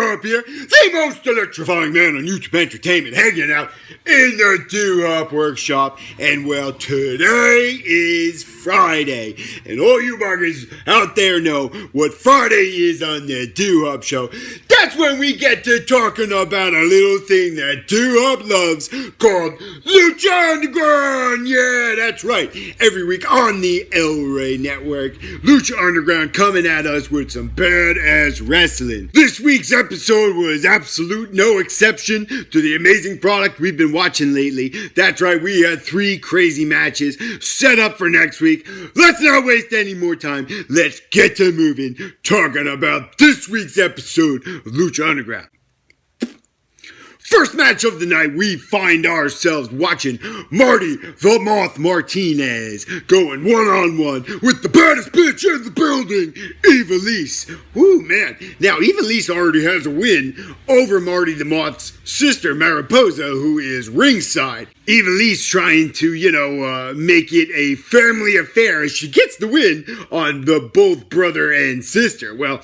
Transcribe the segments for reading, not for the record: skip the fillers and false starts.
Duhop here, the most electrifying man on YouTube entertainment, hanging out in the Duhop workshop. And well, today is Friday, and all you buggers out there know what Friday is on the Duhop show. That's when we get to talking about a little thing that Duhop loves called LUCHA Underground. Yeah, that's right. Every week on the LRA network, LUCHA Underground coming at us with some badass wrestling. This week's episode was absolute no exception to the amazing product we've been watching lately. That's right, we had 3 crazy matches set up for next week. Let's not waste any more time. Let's get to moving, talking about this week's episode of LUCHA Underground. First match of the night, we find ourselves watching Marty the Moth Martinez going one-on-one with the baddest bitch in the building, Ivelisse. Ooh, man. Now, Ivelisse already has a win over Marty the Moth's sister, Mariposa, who is ringside. Ivelisse trying to, make it a family affair as she gets the win on the both brother and sister. Well,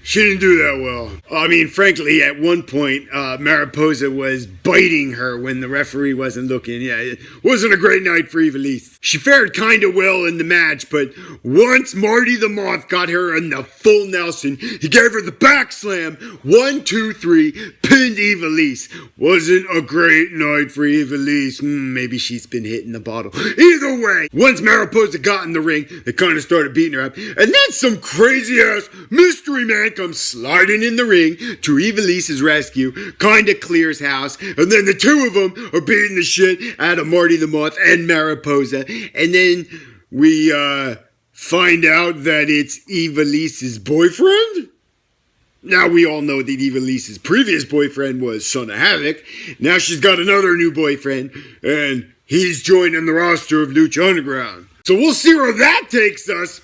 she didn't do that well. I mean, frankly, at one point, Mariposa was biting her when the referee wasn't looking. Yeah, it wasn't a great night for Ivelisse. She fared kind of well in the match, but once Marty the Moth got her in the full Nelson, he gave her the back slam. 1, 2, 3, pinned Ivelisse. Wasn't a great night for Ivelisse. Maybe she's been hitting the bottle. Either way, once Mariposa got in the ring, they kind of started beating her up. And then some crazy-ass mystery man comes sliding in the ring to Ivelisse's rescue, kinda clears house, and then the two of them are beating the shit out of Marty the Moth and Mariposa, and then we find out that it's Ivelisse's boyfriend? Now we all know that Ivelisse's previous boyfriend was Son of Havoc. Now she's got another new boyfriend, and he's joining the roster of LUCHA Underground. So we'll see where that takes us.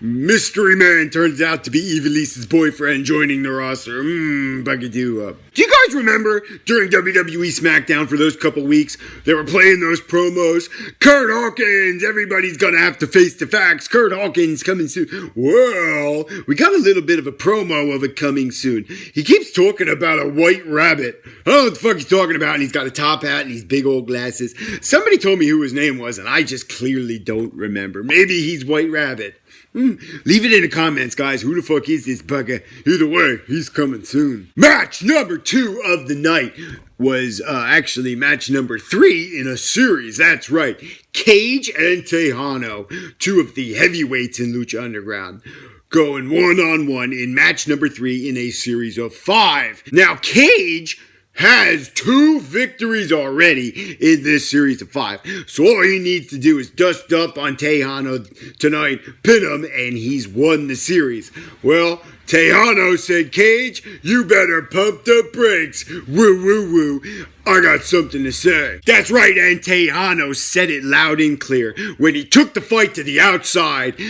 Mystery Man turns out to be Ivelisse's boyfriend joining the roster. Bugga Duhop. Do you guys remember during WWE SmackDown for those couple weeks, they were playing those promos? Kurt Hawkins, everybody's gonna have to face the facts. Kurt Hawkins coming soon. Well, we got a little bit of a promo of it coming soon. He keeps talking about a white rabbit. I don't know what the fuck he's talking about, and he's got a top hat and these big old glasses. Somebody told me who his name was, and I just clearly don't remember. Maybe he's White Rabbit. Leave it in the comments, guys. Who the fuck is this bugger? Either way, he's coming soon. Match number 2 of the night was actually match number 3 in a series. That's right. Cage and Tejano, 2 of the heavyweights in LUCHA Underground, going one-on-one in match number 3 in a series of 5. Now, Cage has 2 victories already in this series of 5. So all he needs to do is dust up on Tejano tonight, pin him, and he's won the series. Well, Tejano said, Cage, you better pump the brakes. Woo, woo, woo. I got something to say. That's right, and Tejano said it loud and clear when he took the fight to the outside,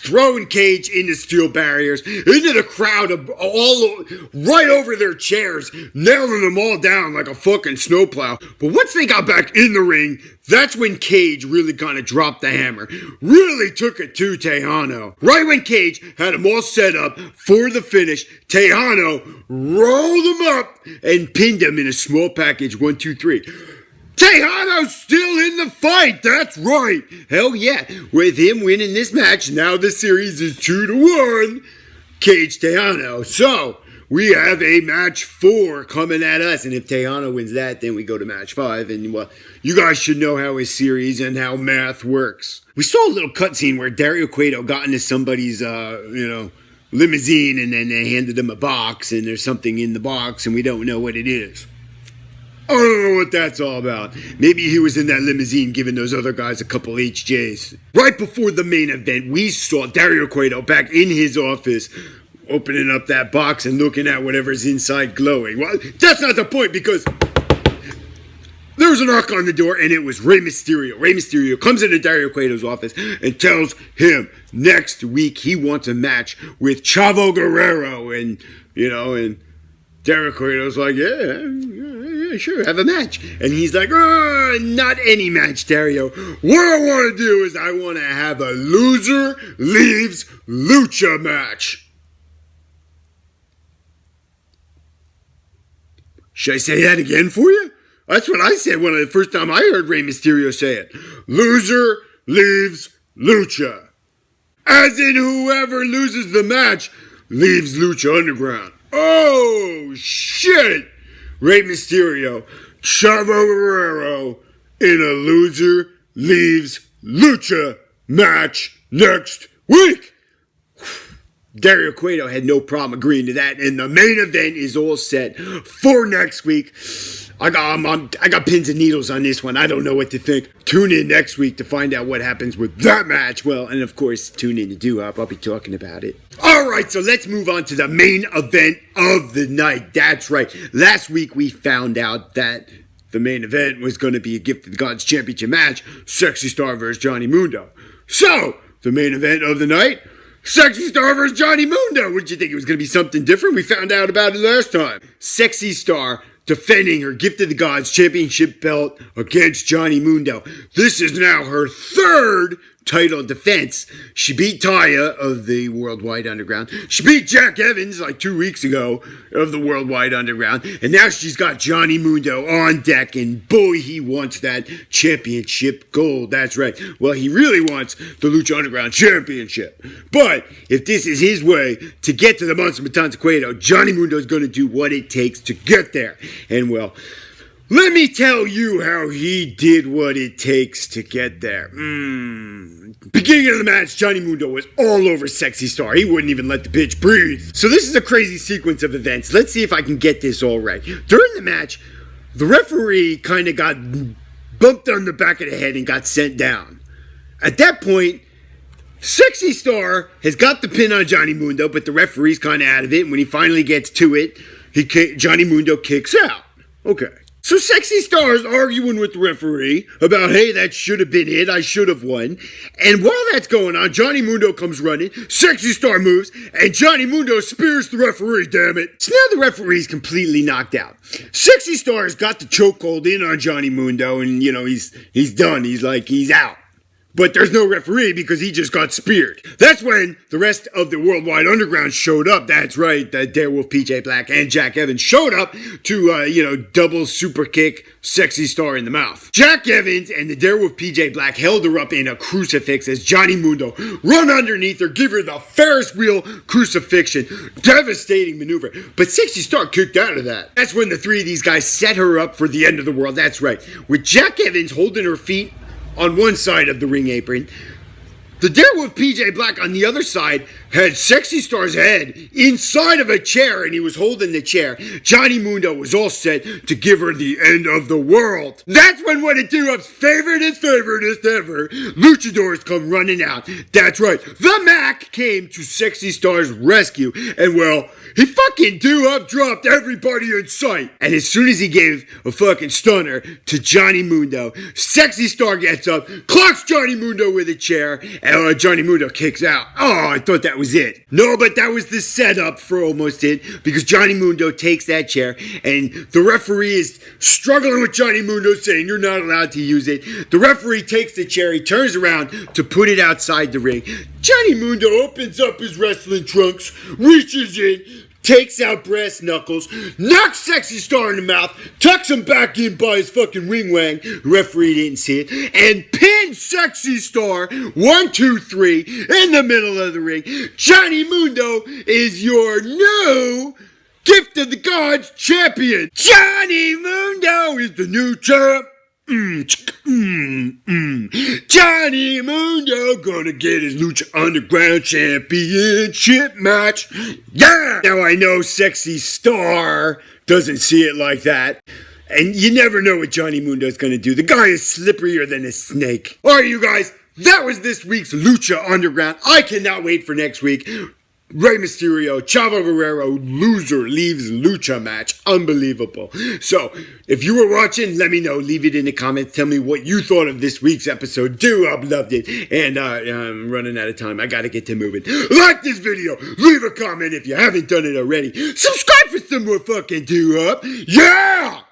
throwing Cage into steel barriers, into the crowd, all right over their chairs, nailing them all down like a fucking snowplow. But once they got back in the ring, that's when Cage really kind of dropped the hammer. Really took it to Tejano. Right when Cage had them all set up for the finish, Tejano rolled him up and pinned him in a small package. 1, 2, 3. Tejano's still in the fight. That's right. Hell yeah. With him winning this match, now the series is 2-1. Cage Tejano. So we have a match 4 coming at us, and if Tejano wins that, then we go to match 5, and well, you guys should know how his series and how math works. We saw a little cutscene where Dario Cueto got into somebody's, limousine, and then they handed him a box, and there's something in the box, and we don't know what it is. I don't know what that's all about. Maybe he was in that limousine giving those other guys a couple HJs. Right before the main event, we saw Dario Cueto back in his office, opening up that box and looking at whatever's inside glowing. Well, that's not the point, because there was a knock on the door, and it was Rey Mysterio. Rey Mysterio comes into Dario Cueto's office and tells him next week he wants a match with Chavo Guerrero. And Dario Cueto's like, yeah, sure, have a match. And he's like, not any match, Dario. What I want to do is I want to have a loser leaves lucha match. Should I say that again for you? That's what I said when the first time I heard Rey Mysterio say it. Loser leaves Lucha. As in whoever loses the match leaves Lucha Underground. Oh, shit! Rey Mysterio, Chavo Guerrero in a loser leaves Lucha match next week. Dario Cueto had no problem agreeing to that, and the main event is all set for next week. I got pins and needles on this one. I don't know what to think. Tune in next week to find out what happens with that match. Well, and of course, tune in to Duhop. I'll be talking about it. All right, so let's move on to the main event of the night. That's right. Last week we found out that the main event was going to be a Gift of the Gods Championship match, Sexy Star versus Johnny Mundo. So, the main event of the night, Sexy Star versus Johnny Mundo. What did you think? It was going to be something different? We found out about it last time. Sexy Star defending her Gift of the Gods Championship belt against Johnny Mundo. This is now her third title defense. She beat Taya of the Worldwide Underground. She beat Jack Evans like 2 weeks ago of the Worldwide Underground. And now she's got Johnny Mundo on deck. And boy, he wants that championship gold. That's right. Well, he really wants the Lucha Underground Championship. But if this is his way to get to the Monster Matanza Cueto, Johnny Mundo is going to do what it takes to get there. And well, let me tell you how he did what it takes to get there. Beginning of the match, Johnny Mundo was all over Sexy Star. He wouldn't even let the bitch breathe. So this is a crazy sequence of events. Let's see if I can get this all right. During the match, the referee kind of got bumped on the back of the head and got sent down. At that point, Sexy Star has got the pin on Johnny Mundo, but the referee's kind of out of it. And when he finally gets to it, Johnny Mundo kicks out. Okay. So Sexy Star is arguing with the referee about, hey, that should have been it. I should have won. And while that's going on, Johnny Mundo comes running. Sexy Star moves, and Johnny Mundo spears the referee, damn it. So now the referee's completely knocked out. Sexy Star's got the chokehold in on Johnny Mundo, and, you know, he's done. He's out. But there's no referee because he just got speared. That's when the rest of the Worldwide Underground showed up. That's right, the Darewolf, PJ Black, and Jack Evans showed up to, double super kick Sexy Star in the mouth. Jack Evans and the Darewolf, PJ Black held her up in a crucifix as Johnny Mundo run underneath her, give her the Ferris wheel crucifixion. Devastating maneuver. But Sexy Star kicked out of that. That's when the three of these guys set her up for the end of the world. That's right. With Jack Evans holding her feet on one side of the ring apron, the Darewolf PJ Black on the other side had Sexy Star's head inside of a chair, and he was holding the chair. Johnny Mundo was all set to give her the end of the world. That's when one of Duhop's favoriteest ever luchadors come running out. That's right, the Mac came to Sexy Star's rescue, and well, he fucking Duhop dropped everybody in sight. And as soon as he gave a fucking stunner to Johnny Mundo, Sexy Star gets up, clocks Johnny Mundo with a chair, and Johnny Mundo kicks out. Oh, I thought that was it. No, but that was the setup for almost it, because Johnny Mundo takes that chair, and the referee is struggling with Johnny Mundo, saying you're not allowed to use it. The referee takes the chair, he turns around to put it outside the ring. Johnny Mundo opens up his wrestling trunks, reaches in, takes out brass knuckles, knocks Sexy Star in the mouth, tucks him back in by his fucking ring wang, referee didn't see it, and pins Sexy Star 1, 2, 3 in the middle of the ring. Johnny Mundo is your new Gift of the Gods champion. Johnny Mundo is the new champ. Johnny Mundo gonna get his Lucha Underground Championship match. Yeah! Now I know Sexy Star doesn't see it like that. And you never know what Johnny Mundo's gonna do. The guy is slipperier than a snake. Alright, you guys, that was this week's Lucha Underground. I cannot wait for next week. Rey Mysterio, Chavo Guerrero, loser leaves Lucha match. Unbelievable. So, if you were watching, let me know. Leave it in the comments. Tell me what you thought of this week's episode. I've loved it. And I'm running out of time. I gotta get to moving. Like this video. Leave a comment if you haven't done it already. Subscribe for some more fucking Duhop. Yeah!